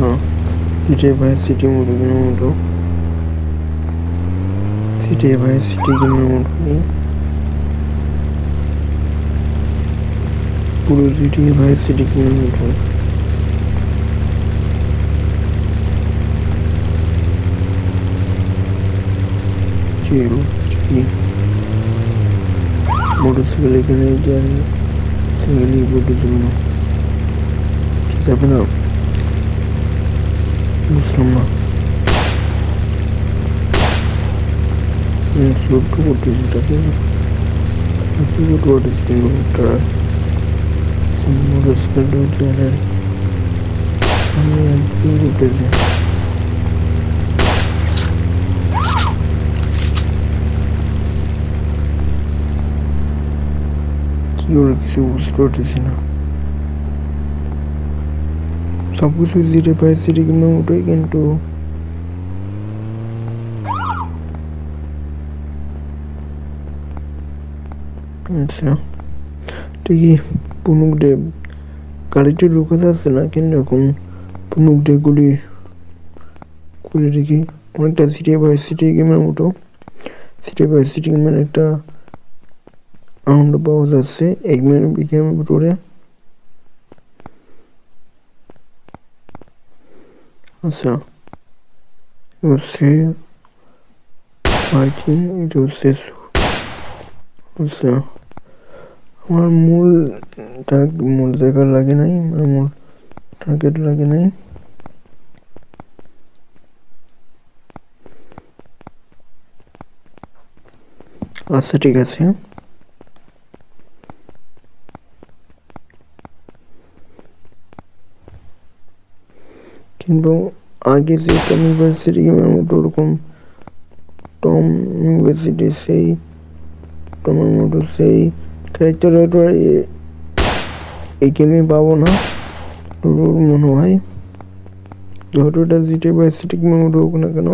না। GTA Vice City মতো গেমের মতো। GTA Vice City গেমের মতো নেই, পুরো GTA Vice City গেমের মতো। মোটরসাইকেল এখানে যাই, সাইকেলে বটে জন্য যাবে না, বুঝলাম না। স্লোট করতে যেটাকে মোটরসাইকেল চ্যানেল করতেছে। কি করে কিছু বুঝতে পারতেছি না। সবকিছু জিরে পাই সিটি কিংবা ওটাই, কিন্তু আচ্ছা ঠিকই। পুনুক ডে গাড়িটা ঢুকাতে আসছে না কিন্তু এখন পুনুক ডে গুলি খুলে রেখে অনেকটা সিটি বাই সিটি গেমের মতো। সিটি বাই সিটি গেমের একটা আনন্দ পাওয়া যাচ্ছে এই গেমের ভিতরে। আচ্ছা হচ্ছে ফাইটিং, এটা হচ্ছে আচ্ছা আমার মূল জায়গা লাগে নাই, মানে মূল টার্গেট লাগে নাই। আচ্ছা ঠিক আছে। কিন্তু আগে যে টম ইউনিভার্সিটি গেমের মতো ওরকম টম ইউনিভার্সিটি সেই টমের মতো সেই ক্যারেক্টার এই গেমে পাবো না মনে হয়। যতটা জিটে বা সিটি গেমের মতো হোক না কেন,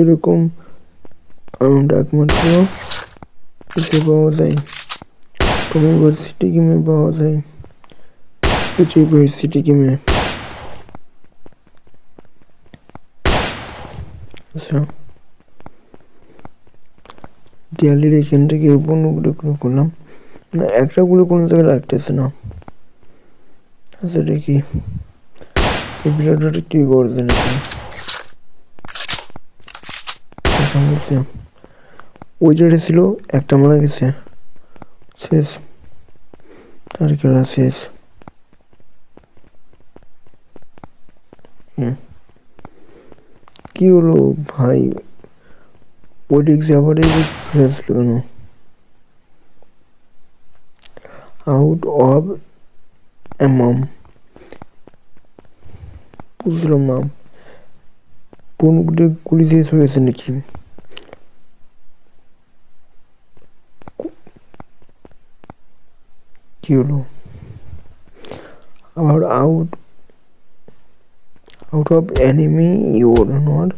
এরকম আনন্দ একমাত্র এসে পাওয়া যায়, টম ইউনিভার্সিটি গেমে পাওয়া যায়। জিটে ইউনিভার্সিটি গেমে আচ্ছা দেয়ালির এখান থেকে উপনগুলো করলাম না, একটা গুলো কোনো জায়গায় লাগতেছে না। আচ্ছা দেখি এই ভিডিওটা কি করছে নাকি। ওই জায়গাটা ছিল একটা মারা গেছে, শেষ, তার খেলা শেষ। কি হলো ভাই, ওই ডিস্ক আবার ফেলেছিল কেন? আউট অফ এমাম বুঝলাম না, কোন গুলি শেষ হয়েছে নাকি? কি হলো আবার out of enemy your not,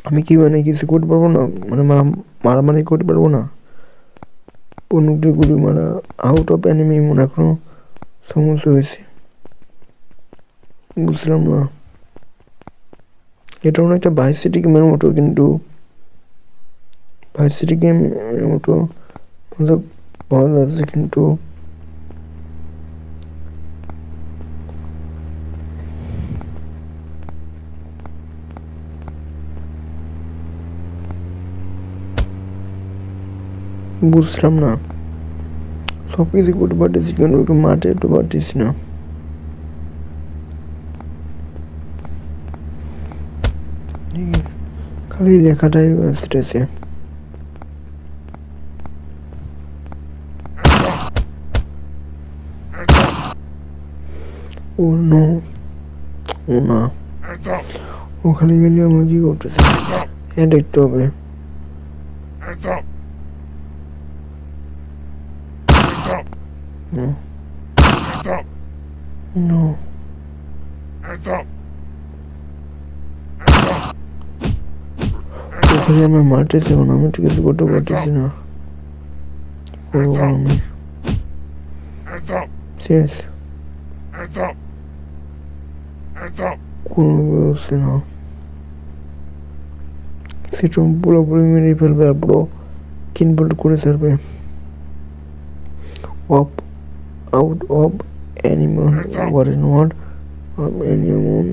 আমি কি মানে কিছু করতে পারবো না, মানে মারামারি করতে পারবো না? গুলি মারা আউট অফ এনিমি মনে এখনো সমস্যা হয়েছে, বুঝলাম না। এটা মনে একটা ভাইস সিটি গেমের মতো, কিন্তু ভাইস সিটি গেমের মতো ভালো লাগছে, কিন্তু বুঝলাম না। সব কিছু করতে পারতেছি কিন্তু ওকে মাঠে একটু পারতেছি না। খালি লেখাটাই আসতেছে। ও নো, ও না, ওখানে গেলে আমার কি করতেছে, হ্যাঁ দেখতে হবে। নো ওখানে আমার মারতেছে, আমি তো কিছু করতে পারতেছি না। করবো আমি শেষ। কোনো হচ্ছে না, সেটা পুরোপুরি মেরে ফেলবে আর পুরো কিনবোল্ড করে ছাড়বে। Of out of animal Warren anemone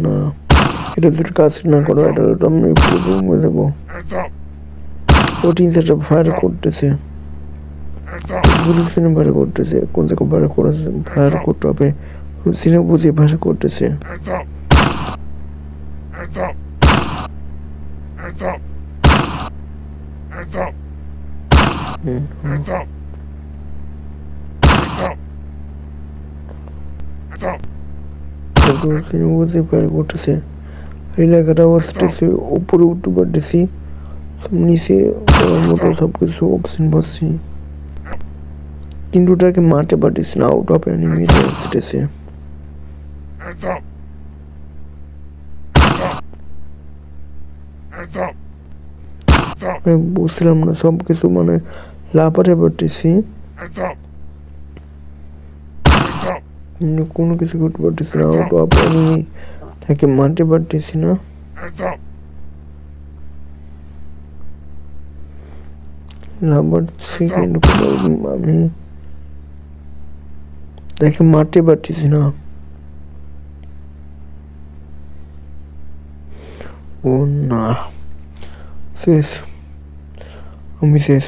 না, এটা যদি কাজ না করো এটা আমি পুরো মরে যাবো। ও তিন চারটা ফায়ার করতেছে, বুঝেছি না ফায়ার করতেছে, কোন জায়গায় ফায়ার করেছে, ফায়ার করতে হবে সিনে বুঝে ফায়ার করতেছে। সিনে বুঝে ফায়ার করতেছে, এলাকাটা আসতেছে, উপরে উঠতে পারতেছি, নিচে মতো সবকিছু অক্সিজেন পাচ্ছি, কিন্তু ওটাকে মারতে পারতেছি না, আউট অফ এনিমি আসতেছে। বুঝছিলাম না সবকিছু, মানে লাফাতে পারতেছি, কোনো কিছু করতে পারতেছি না, আউট অফ এনিমি তাকে মারতে পারতেছি না। লাফাচ্ছি কিন্তু আমি তাকে মারতে পারতেছি না। ও না, শেষ, আমি শেষ।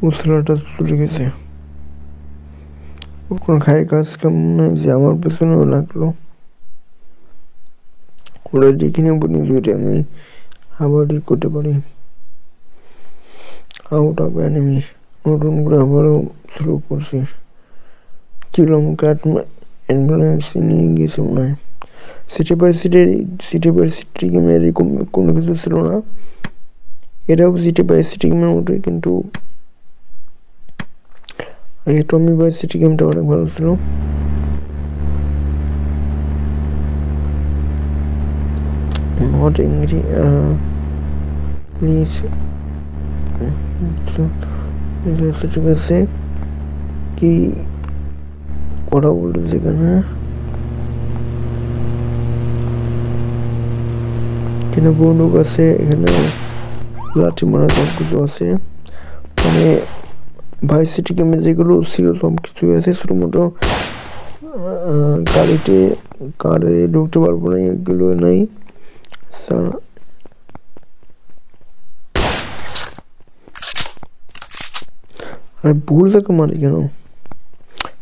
ও ছেলেটা চলে গেছে, ওর কোনো খায় কাজ কেমন নয় যে আমার পেছনেও লাগলো। ওরা দেখে নেবো নিজে, আমি আবার করতে পারি। আউট অফ এনিমি নতুন করে আবারও শুরু করছি। ছিলাম কাট অ্যাম্বুলেন্স নিয়ে গেছে মনে হয়। সিটি বাই সিটি গেমের এরকম কোনো কিছু ছিল না, এটাও সিটি বাই সিটি গেমের মতোই, কিন্তু আগে টমি বাই সিটি গেমটা অনেক ভালো ছিল। নট এংরি প্লিজ, ঠিক আছে, কি কথা বলতেছে এখানে, এখানে বন্দুক আছে, এখানে লাঠি মারা সব কিছু আছে, মানে ভাই সিটি গেমে যেগুলো ছিল সব কিছু আছে, শুধুমাত্র গাড়িতে কারে ঢুকতে পারবো না, এগুলো নাই। আর ভুল থাকে মানে কেন,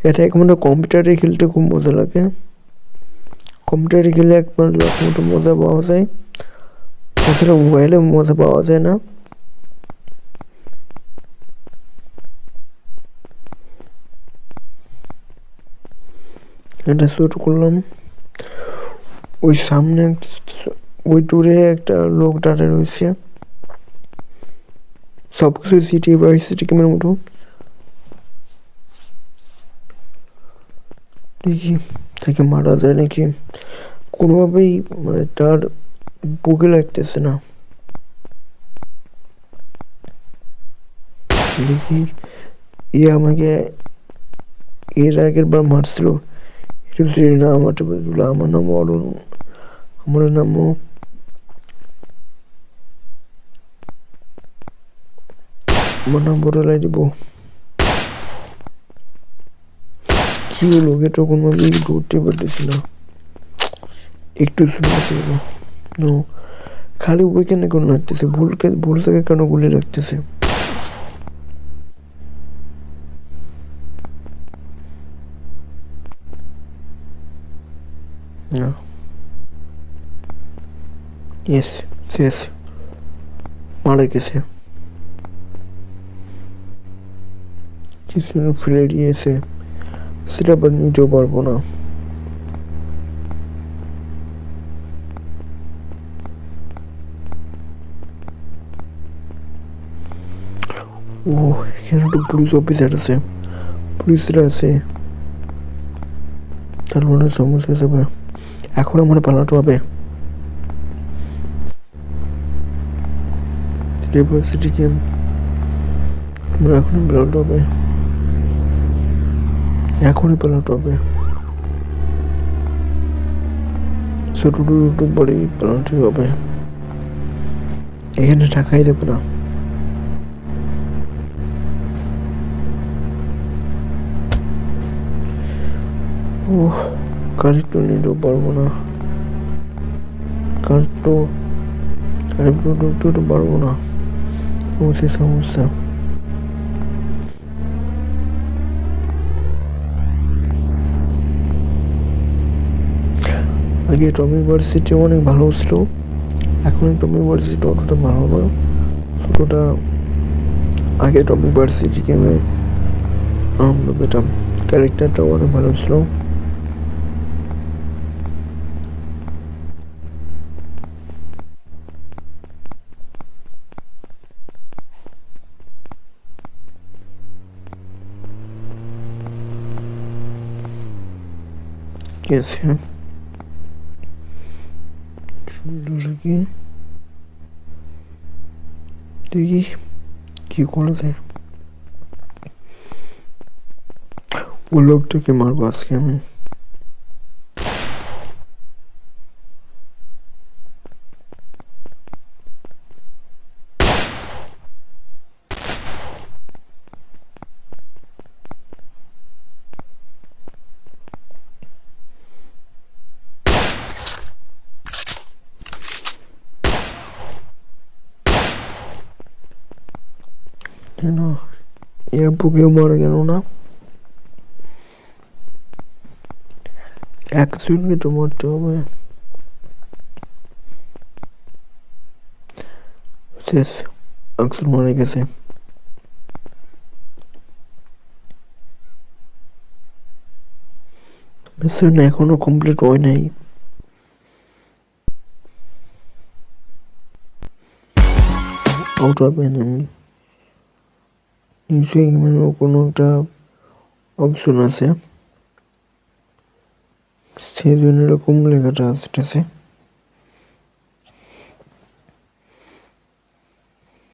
এটা একমাত্র কম্পিউটারে খেলতে খুব মজা লাগে, কম্পিউটারে খেলে একবার মতো মজা পাওয়া যায়, তাছাড়া মোবাইলে মজা পাওয়া যায় না। এটা শুরু করলাম, ওই সামনে ওই দূরে একটা লোক দাঁড়িয়ে রয়েছে, সবকিছু সিটি বাই সিটি গেমের মতো। দেখি তাকে মারা যায় নাকি, কোনোভাবেই মানে তার বুকে লাগতেছে না। দেখি এ আমাকে এর আগের বার মারছিল, এটা না আমার আমার নাম অরুণ, আমার নাম আমার নাম বদলাই দিব। কি হলো, এটা কোনোভাবেই ধরতে পারতেছি না, একটু শুনতে নো, খালি ওইখানে কেন লাগতেছে, ভুল থেকে কেন গুলি লাগতেছে। না, ইয়েস, শেষ, মারা গেছে, কিছু ফেলে দিয়েছে, সেটা আবার নিতেও পারবো না। ও এখানে একটা পুলিশ অফিসার আছে, পুলিশরা আছে, তার মানে সমস্যা যাবে, এখন আমার পালাতে হবে। ইউনিভার্সিটি গেম আমরা এখন পালাতে হবে, এখনই পালাতে হবে, ছোট দুটো বলেই পালাতে হবে, এখানে টাকাই দেবে না। ও গাড়ি তো নিতেও পারবো না, কার তো গাড়ি তো ঢুকতে তো পারবো না, সমস্যা। আগে টমি ভার্সিটি অনেক ভালো ছিল, এখন টমি ভার্সিটি অতটা ভালো না, ছোটটা আগে টমি ভার্সিটি গেমে আনন্দ পেতাম, ক্যারেক্টারটাও অনেক ভালো ছিল। গেছে কি দেখি কি করে দেয়, ও লোকটাকে মারবো আজকে আমি। কেন এর বুকেও মারা গেল না, একজনকে তো মারতে হবে। শেষ, একজন মারা গেছে। মিশন এখনো কমপ্লিট হয় নাই। আউট অফ এনিমি নিশ্চয়ই মানে কোনো একটা অপশন আছে, সেই জন্য এরকম লেখাটা আসতেছে।